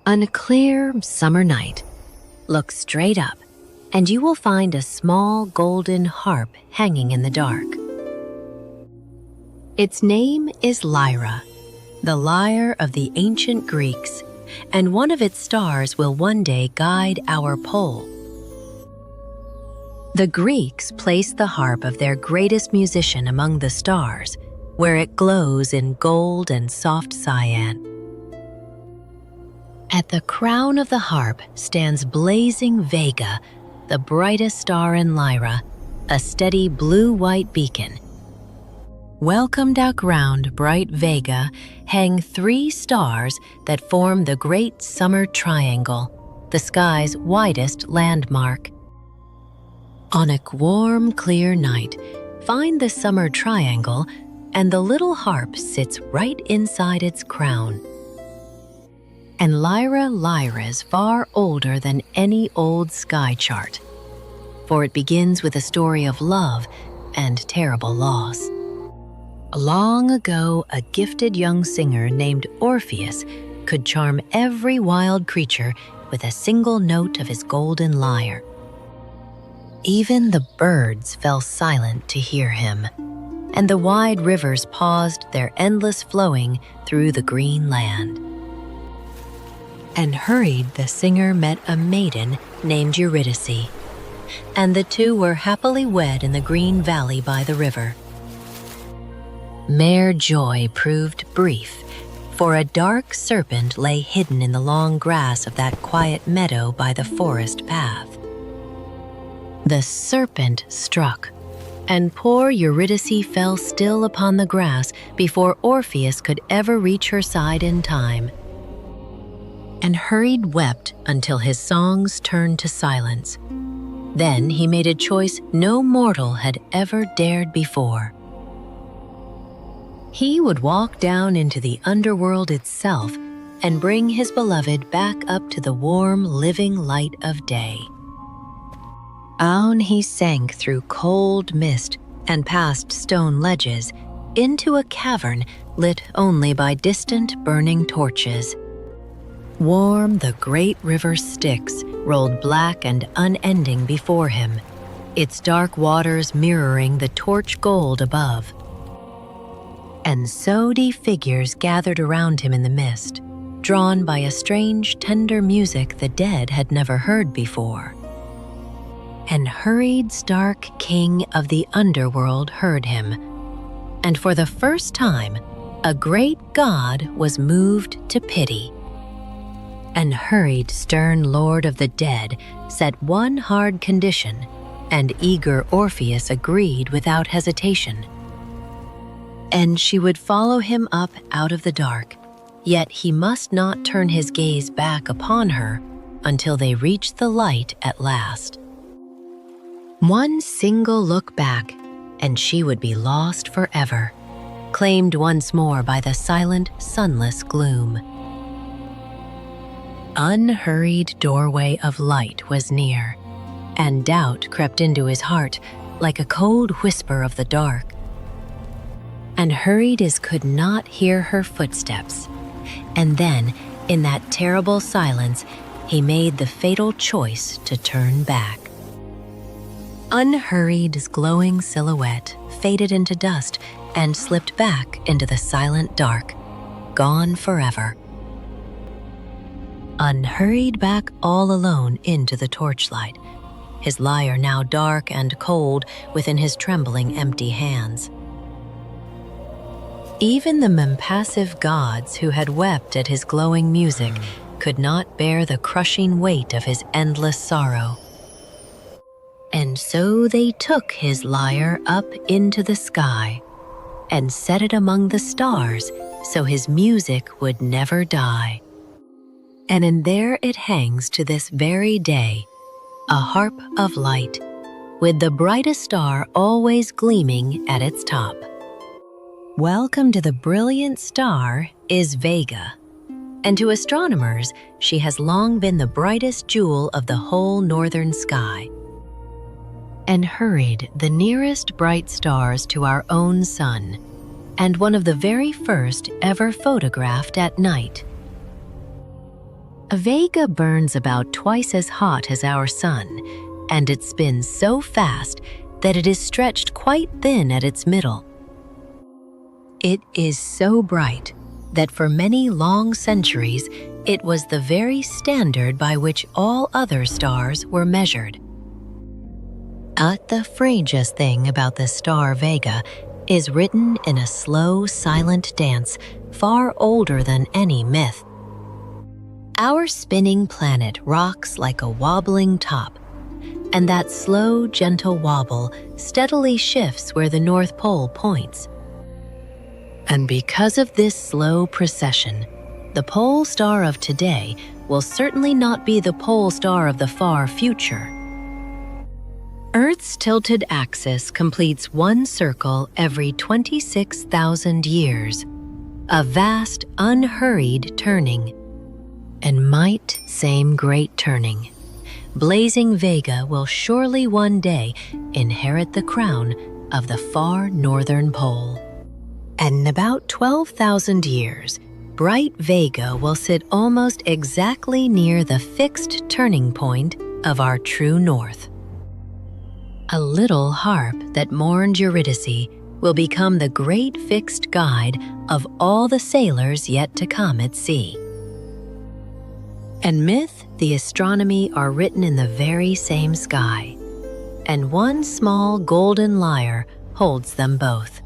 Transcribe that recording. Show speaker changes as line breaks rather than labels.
On a clear summer night, look straight up and you will find a small golden harp hanging in the dark. Its name is Lyra, the lyre of the ancient Greeks, and one of its stars will one day guide our pole. The Greeks placed the harp of their greatest musician among the stars, where it glows in gold and soft cyan. At the crown of the harp stands blazing Vega, the brightest star in Lyra, a steady blue-white beacon. Welcomed out round bright Vega hang 3 stars that form the Great Summer Triangle, the sky's widest landmark. On a warm, clear night, find the Summer Triangle and the little harp sits right inside its crown. And Lyra's far older than any old sky chart, for it begins with a story of love and terrible loss. Long ago, a gifted young singer named Orpheus could charm every wild creature with a single note of his golden lyre. Even the birds fell silent to hear him, and the wide rivers paused their endless flowing through the green land. And hurried the singer met a maiden named Eurydice, and the two were happily wed in the green valley by the river. Mere joy proved brief, for a dark serpent lay hidden in the long grass of that quiet meadow by the forest path. The serpent struck, and poor Eurydice fell still upon the grass before Orpheus could ever reach her side in time. And hurried wept until his songs turned to silence. Then he made a choice no mortal had ever dared before. He would walk down into the underworld itself and bring his beloved back up to the warm, living light of day. On he sank through cold mist and past stone ledges into a cavern lit only by distant burning torches. Warm, the great river Styx rolled black and unending before him, its dark waters mirroring the torch gold above. And sooty figures gathered around him in the mist, drawn by a strange, tender music the dead had never heard before. And hurried stark king of the underworld heard him, and for the first time, a great god was moved to pity. And hurried stern lord of the dead set one hard condition, and eager Orpheus agreed without hesitation. And she would follow him up out of the dark, yet he must not turn his gaze back upon her until they reached the light at last. One single look back, and she would be lost forever, claimed once more by the silent, sunless gloom. Unhurried doorway of light was near, and doubt crept into his heart like a cold whisper of the dark. And hurried as could not hear her footsteps, and then, in that terrible silence, he made the fatal choice to turn back. Unhurried's glowing silhouette faded into dust and slipped back into the silent dark, gone forever. Unhurried back all alone into the torchlight, his lyre now dark and cold within his trembling empty hands. Even the impassive gods who had wept at his glowing music could not bear the crushing weight of his endless sorrow. And so they took his lyre up into the sky and set it among the stars so his music would never die. And in there it hangs to this very day, a harp of light, with the brightest star always gleaming at its top. Welcome to the brilliant star is Vega, and to astronomers she has long been the brightest jewel of the whole northern sky. And hurried the nearest bright stars to our own sun, and one of the very first ever photographed at night. Vega burns about twice as hot as our sun, and it spins so fast that it is stretched quite thin at its middle. It is so bright that for many long centuries it was the very standard by which all other stars were measured. The strangest thing about the star Vega is written in a slow, silent dance far older than any myth. Our spinning planet rocks like a wobbling top, and that slow, gentle wobble steadily shifts where the North Pole points. And because of this slow precession, the pole star of today will certainly not be the pole star of the far future. Earth's tilted axis completes one circle every 26,000 years, a vast, unhurried turning. And might same great turning, blazing Vega will surely one day inherit the crown of the far northern pole. And in about 12,000 years, bright Vega will sit almost exactly near the fixed turning point of our true north. A little harp that mourned Eurydice will become the great fixed guide of all the sailors yet to come at sea. And myth, the astronomy are written in the very same sky, and one small golden lyre holds them both.